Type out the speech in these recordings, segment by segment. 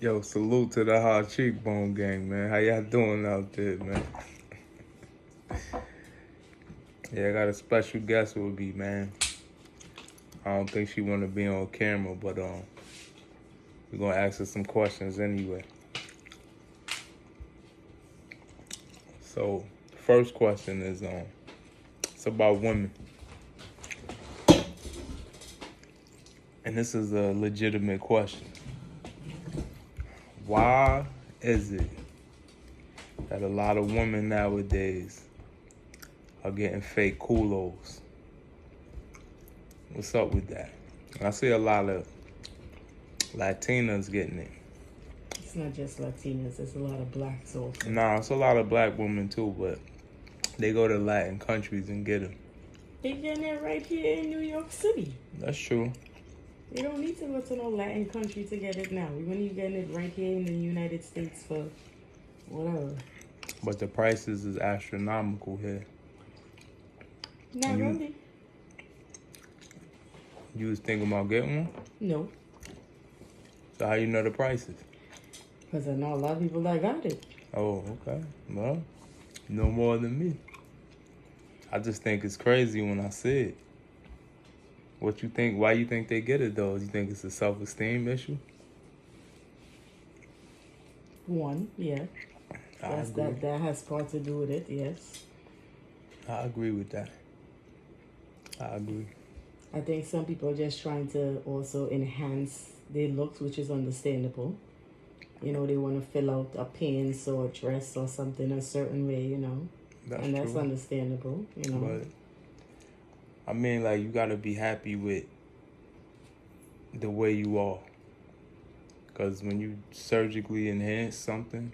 Yo, salute to the hard cheekbone gang, man. How y'all doing out there, man? Yeah, I got a special guest with me, man. I don't think she want to be on camera, but we're gonna ask her some questions anyway. So, the first question is it's about women, and this is a legitimate question. Why is it that a lot of women nowadays are getting fake culos? What's up with that? I see a lot of Latinas getting it. It's not just Latinas, it's a lot of blacks also. Nah, it's a lot of black women too, but they go to Latin countries and get them. They getting it right here in New York City. That's true. You don't need to go to no Latin country to get it now. When you getting it right here in the United States for whatever. But the prices is astronomical here. Not really. You was thinking about getting one? No. So how you know the prices? Because I know a lot of people that got it. Oh, okay. Well, no more than me. I just think it's crazy when I see it. What you think? Why you think they get it though? You think it's a self-esteem issue? One, yeah. That has part to do with it, yes. I agree with that. I agree. I think some people are just trying to also enhance their looks, which is understandable. You know, they want to fill out a pants or a dress or something a certain way, you know. That's true. Understandable, you know. But I mean, like, you gotta be happy with the way you are. Because when you surgically enhance something,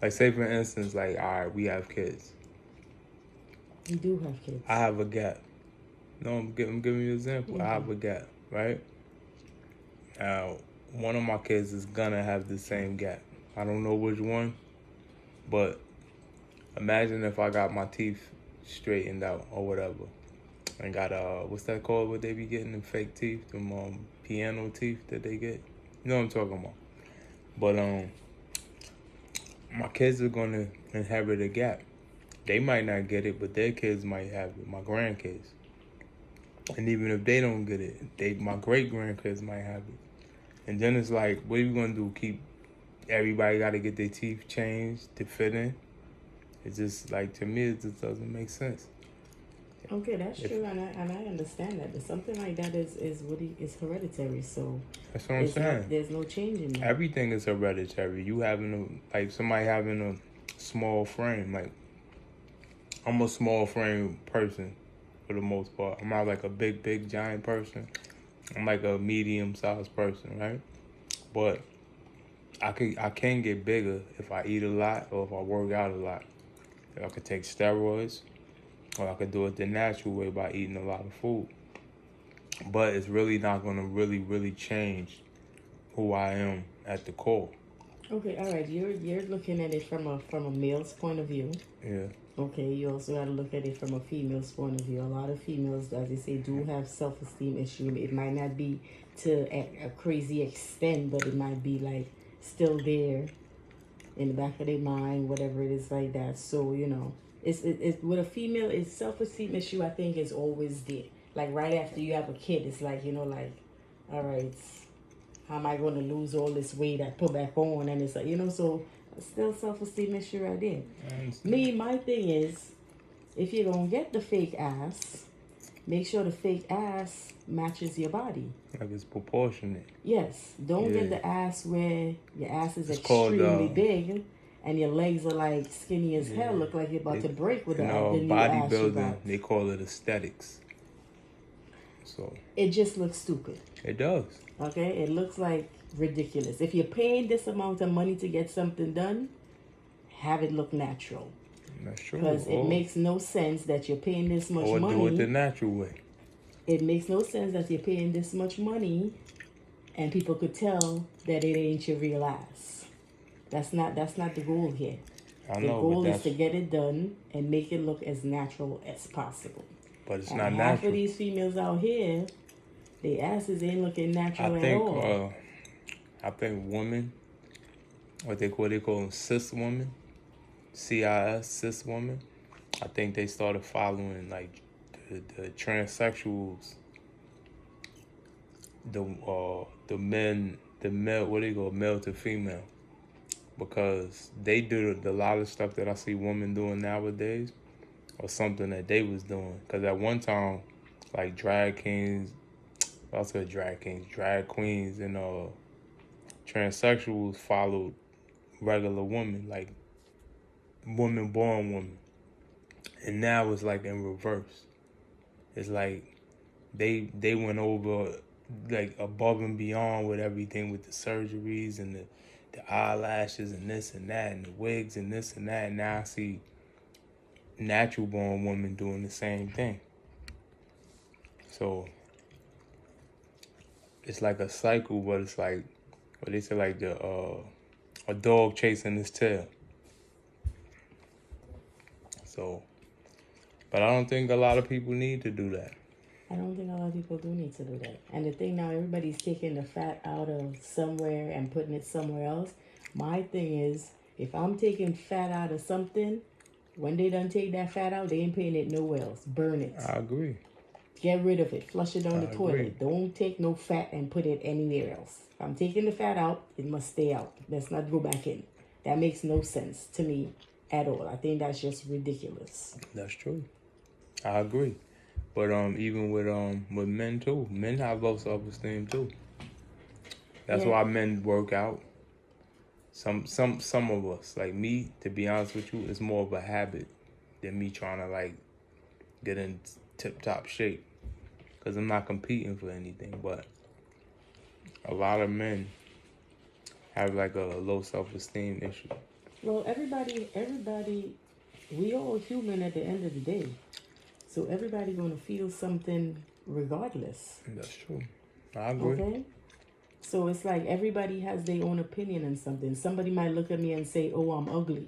like, say for instance, like, all right, we have kids. You do have kids. I have a gap. No, I'm giving you an example. Mm-hmm. I have a gap, right? Now, one of my kids is gonna have the same gap. I don't know which one, but imagine if I got my teeth straightened out or whatever. And got what's that called? What they be getting, them fake teeth, them piano teeth that they get. You know what I'm talking about. But my kids are gonna inherit a gap. They might not get it, but their kids might have it. My grandkids. And even if they don't get it, my great grandkids might have it. And then it's like, what are you gonna do? Everybody got to get their teeth changed to fit in? It's just like, to me, it just doesn't make sense. Okay, that's true, and I understand that. But something like that is hereditary, so that's what I'm saying. There's no change in that. Everything is hereditary. You somebody having a small frame. Like, I'm a small frame person for the most part. I'm not like a big giant person. I'm like a medium-sized person, right? But I can get bigger if I eat a lot or if I work out a lot. If I could take steroids, or I could do it the natural way by eating a lot of food. But it's really not going to really change who I am at the core. Okay, all right. You're looking at it from a male's point of view. Yeah. Okay, you also got to look at it from a female's point of view. A lot of females, as they say, do have self-esteem issue. It might not be to a crazy extent, but it might be like still there in the back of their mind, whatever it is like that. So, you know, it's with a female, it's self-esteem issue, I think, is always there. Like right after you have a kid, it's like, you know, like, all right, how am I going to lose all this weight I put back on? And it's like, you know, so still self-esteem issue right there. My thing is, if you're going to get the fake ass, make sure the fake ass matches your body. Like it's proportionate. Yes. Don't get the ass where your ass is extremely big and your legs are like skinny as hell, look like you're about to break with the new bodybuilding, they call it aesthetics. So it just looks stupid. It does. Okay? It looks like ridiculous. If you're paying this amount of money to get something done, have it look natural. That's true. Because it makes no sense that you're paying this much money. Or do it the natural way. It makes no sense that you're paying this much money and people could tell that it ain't your real ass. That's not the goal here. The goal is to get it done and make it look as natural as possible. But it's not natural. Half of these females out here, their asses ain't looking natural at all. I think women what they call them cis women, CIS cis women. I think they started following like the transsexuals, the men, the male, what they go male to female, because they do a lot of stuff that I see women doing nowadays, or something that they was doing. Because at one time, like drag kings, drag queens, and transsexuals followed regular women, like women born women, and now it's like in reverse. It's like they went over like above and beyond with everything, with the surgeries and the eyelashes and this and that and the wigs and this and that. And now I see natural born women doing the same thing. So it's like a cycle, but it's like what they say, like a dog chasing his tail. So, but I don't think a lot of people need to do that. I don't think a lot of people do need to do that. And the thing now, everybody's taking the fat out of somewhere and putting it somewhere else. My thing is, if I'm taking fat out of something, when they done take that fat out, they ain't putting it nowhere else. Burn it. I agree. Get rid of it. Flush it down the agree. toilet. Don't take no fat and put it anywhere else. If I'm taking the fat out, it must stay out. Let's not go back in. That makes no sense to me at all. I think that's just ridiculous. That's true. I agree. But even with men too, men have low self-esteem too. That's why men work out. Some of us, like me, to be honest with you, it's more of a habit than me trying to like get in tip-top shape, because I'm not competing for anything. But a lot of men have like a low self-esteem issue. Well, everybody, we all human at the end of the day. So everybody gonna feel something regardless. That's true. I agree. Okay? So it's like everybody has their own opinion on something. Somebody might look at me and say, "Oh, I'm ugly."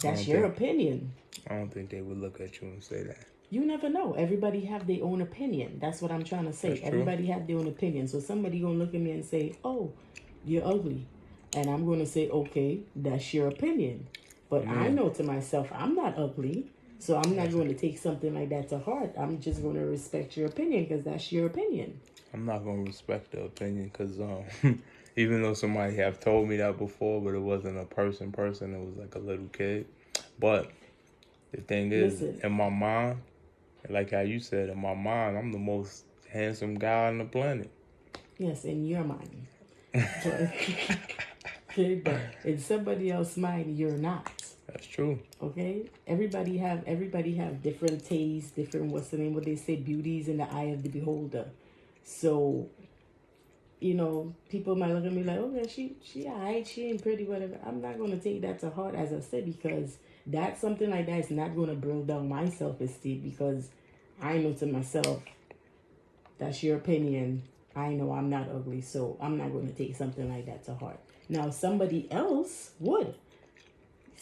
That's your opinion. I don't think they would look at you and say that. You never know. Everybody have their own opinion. That's what I'm trying to say. That's true. Everybody have their own opinion. So somebody gonna look at me and say, "Oh, you're ugly," and I'm gonna say, "Okay, that's your opinion." But I know to myself, I'm not ugly. So I'm not going to take something like that to heart. I'm just going to respect your opinion because that's your opinion. I'm not going to respect the opinion because even though somebody have told me that before, but it wasn't a person, it was like a little kid. But the thing is, in my mind, like how you said, in my mind, I'm the most handsome guy on the planet. Yes, in your mind. Okay, but in somebody else's mind, you're not. That's true. Okay, everybody have different tastes, different what they say, beauties in the eye of the beholder. So, people might look at me like, "Okay, she alright, she ain't pretty, whatever." I'm not gonna take that to heart, as I said, because that's something like that is not gonna bring down my self-esteem, because I know to myself, that's your opinion. I know I'm not ugly, so I'm not gonna take something like that to heart. Now, somebody else would.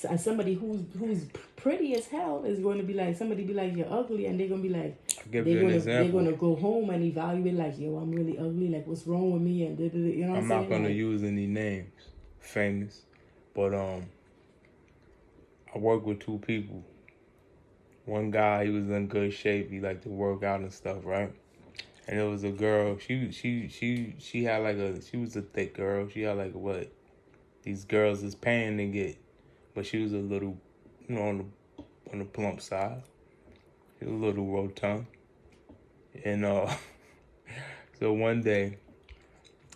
And somebody who's pretty as hell is going to be like, somebody be like, "You're ugly," and they're going to be like, they're going to go home and evaluate like, "Yo, I'm really ugly, like what's wrong with me?" And you know what I'm saying? I'm not going to use any names, famous, but I work with two people. One guy, he was in good shape, he liked to work out and stuff, right? And there was a girl, she had she was a thick girl. She had like what these girls is paying to get. But she was a little, on the plump side. She was a little rotund. And so one day,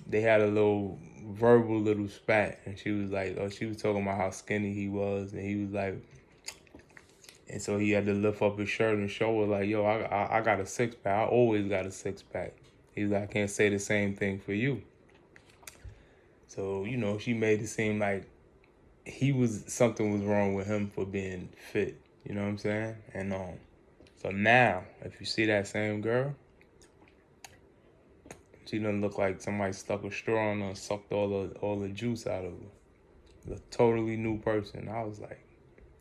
they had a verbal little spat. And she was like, she was talking about how skinny he was. And he was like, and so he had to lift up his shirt and show her like, "Yo, I got a six-pack. I always got a six-pack. He's like, "I can't say the same thing for you." So, she made it seem like something was wrong with him for being fit. You know what I'm saying? And so now, if you see that same girl, she doesn't look like somebody stuck a straw in her and sucked all the juice out of her. A totally new person. I was like,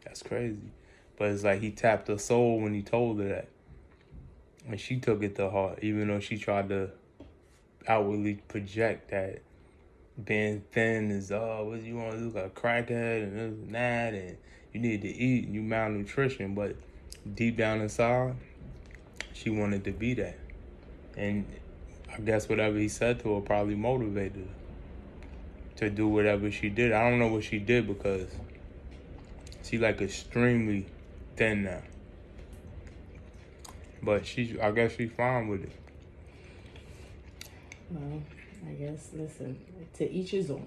that's crazy. But it's like he tapped her soul when he told her that. And she took it to heart, even though she tried to outwardly project that being thin is what you want to look like a crackhead and this and that, and you need to eat and you malnutrition, but deep down inside, she wanted to be that. And I guess whatever he said to her probably motivated her to do whatever she did. I don't know what she did because she like extremely thin now. But I guess she's fine with it. Well, I guess, listen, to each his own.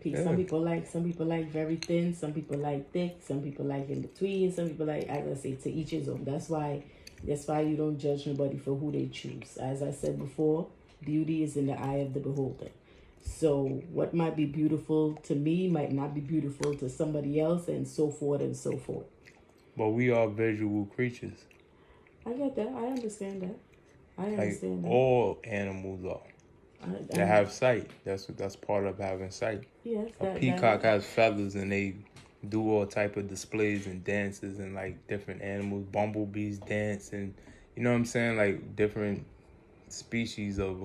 Yeah. Some people like very thin, some people like thick, some people like in between, some people like, as I say, to each his own. That's why you don't judge nobody for who they choose. As I said before, beauty is in the eye of the beholder. So what might be beautiful to me might not be beautiful to somebody else, and so forth and so forth. But we are visual creatures. I get that. I understand that. I understand that. All animals are. They have sight. That's part of having sight. Yes. A peacock has feathers, and they do all type of displays and dances, and like different animals. Bumblebees dance, and you know what I'm saying, like different species of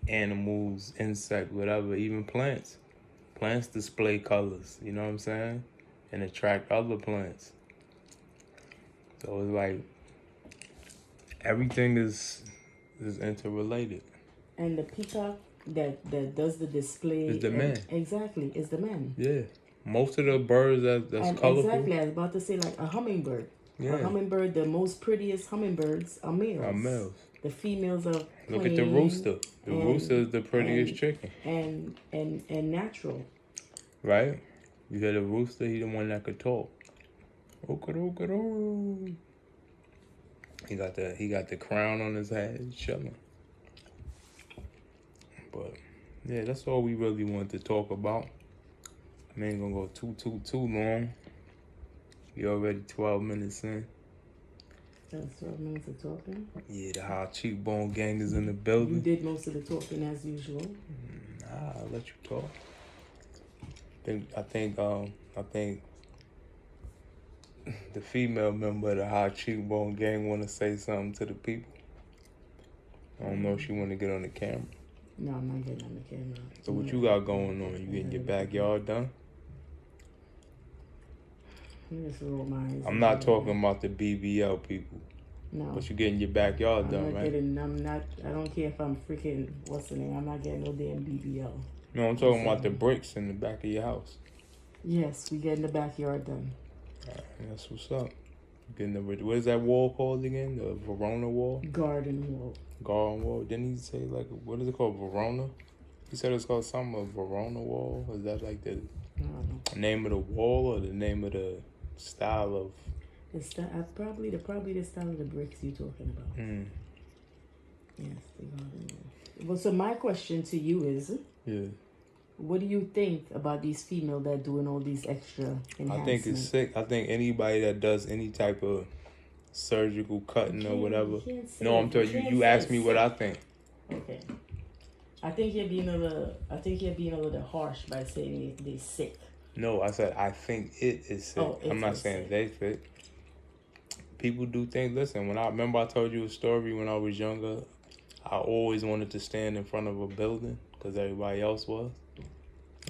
animals, insect, whatever, even plants. Plants display colors. You know what I'm saying, and attract other plants. So it's like everything is interrelated. And the peacock that does the display is the man. Exactly, is the man. Yeah. Most of the birds that's and colorful. Exactly, I was about to say like a hummingbird. Yeah. A hummingbird, the most prettiest hummingbirds are males. The females are plain. Look at the rooster. The rooster is the prettiest chicken. And natural. Right? You hear the rooster, he the one that could talk. He got the crown on his head, he's chilling. But yeah, that's all we really wanted to talk about. I ain't gonna go too long. You already 12 minutes in. That's 12 minutes of talking? Yeah, the high cheekbone gang is in the building. You did most of the talking as usual. Nah, I'll let you talk. I think the female member of the high cheekbone gang want to say something to the people. I don't know if she want to get on the camera. No, I'm not getting on the camera. So what you got going on? You getting your backyard done? Just roll my eyes. I'm not talking about the BBL people. No. But you getting your backyard done, right? I don't care if I'm freaking, what's the name? I'm not getting no damn BBL. No, I'm talking about the bricks in the back of your house. Yes, we getting the backyard done. That's what's up. What is that wall called again? The Verona wall? Garden wall. Garden wall. Didn't he say like, what is it called? Verona? He said it's called something, a Verona wall. Is that like the name of the wall or the name of the style of? Probably the style of the bricks you're talking about. Yes, the garden wall. Well, so my question to you is, what do you think about these females that doing all these extra enhancements? I think it's sick. I think anybody that does any type of surgical cutting or whatever. No, I'm telling you. You asked me what I think. Okay. I think you're being a little harsh by saying they're sick. No, I said I think it is sick. I'm not saying they sick. People do things. Listen, when I remember I told you a story when I was younger, I always wanted to stand in front of a building because everybody else was.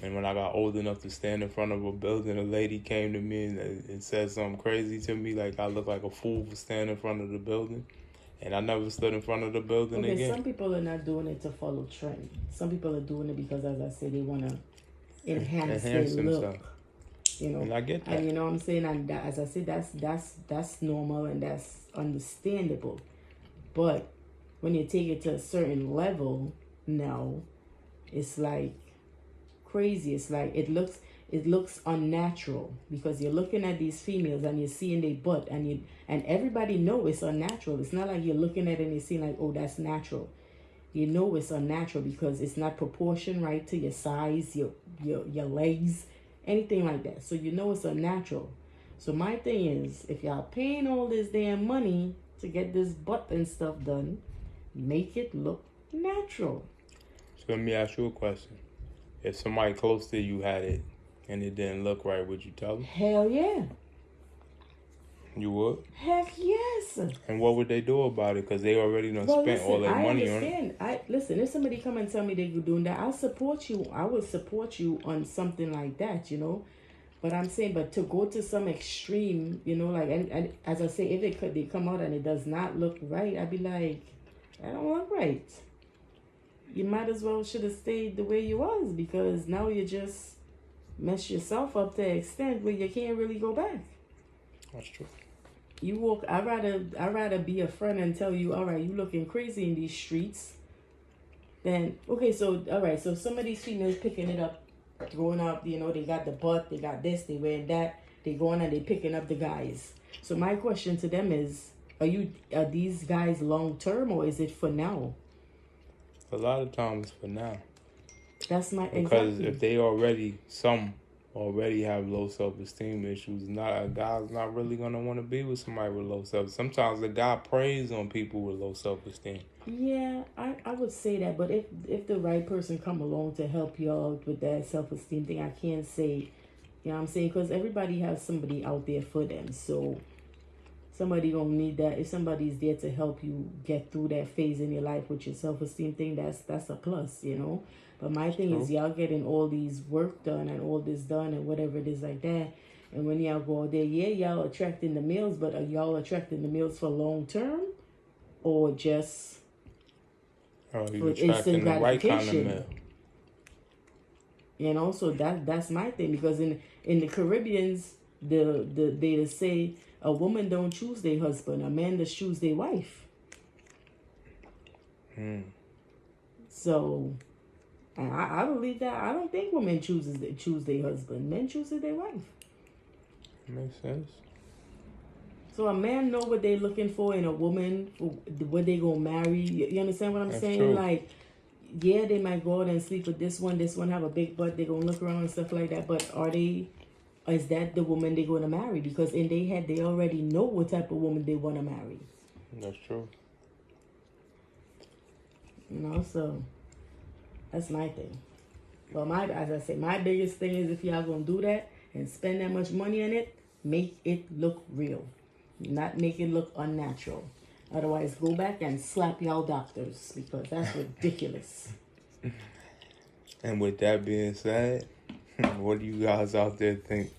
And when I got old enough to stand in front of a building, a lady came to me and said something crazy to me, like I look like a fool for standing in front of the building. And I never stood in front of the building again. Some people are not doing it to follow trend. Some people are doing it because, as I said, they want to enhance their look. You know, and I get that. And you know what I'm saying? And that, as I said, that's normal and that's understandable. But when you take it to a certain level now, it's like crazy. It's like it looks unnatural because you're looking at these females and you're seeing their butt and everybody know it's unnatural. It's not like you're looking at it and you're seeing like, oh, that's natural. You know it's unnatural because it's not proportioned right to your size, your legs, anything like that. So you know it's unnatural. So my thing is, if y'all paying all this damn money to get this butt and stuff done, make it look natural. So let me ask you a question. If somebody close to you had it and it didn't look right, would you tell them? Hell yeah. You would? Heck yes. And what would they do about it? Because they already done Well, spent all listen, their I money on it. understand. Listen. If somebody come and tell me they're doing that, I'll support you. I would support you on something like that, you know. But I'm saying, but to go to some extreme, you know, like, and as I say, if they come out and it does not look right, I'd be like, that don't look right. You might as well should have stayed the way you was, because now you just mess yourself up to an extent where you can't really go back. That's true. You walk. I rather be a friend and tell you, all right, you looking crazy in these streets. Then okay, so all right, so some of these females picking it up, growing up, you know, they got the butt, they got this, they wearing that, they going and they picking up the guys. So my question to them is, are these guys long term, or is it for now? A lot of times for now. That's my Because exactly. if they some already have low self-esteem issues, not a guy's not really gonna want to be with somebody with low self. Sometimes the guy preys on people with low self-esteem. Yeah, I would say that, but if the right person come along to help you out with that self-esteem thing, I can't say, you know what I'm saying, because everybody has somebody out there for them. So somebody gonna need that. If somebody's there to help you get through that phase in your life with your self-esteem thing, that's a plus, you know. But my thing is, y'all getting all these work done and all this done and whatever it is like that, and when y'all go out there, yeah, y'all attracting the males, but are y'all attracting the males for long term, or just You for instant attracting the right kind of gratification? male. You know, so that's my thing, because in the Caribbeans, they say a woman don't choose their husband, a man just choose their wife. So I believe that. I don't think women choose their husband. Men choose their wife. Makes sense. So a man know what they're looking for in a woman, what they gonna marry. You understand what I'm saying? True. Like, yeah, they might go out and sleep with this one have a big butt, they're gonna look around and stuff like that, but is that the woman they're gonna marry? Because in their head, they already know what type of woman they want to marry. That's true. You know, so that's my thing. But as I say, my biggest thing is, if y'all gonna do that and spend that much money on it, make it look real, not make it look unnatural. Otherwise, go back and slap y'all doctors, because that's ridiculous. And with that being said, what do you guys out there think?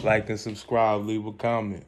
Like and subscribe, leave a comment.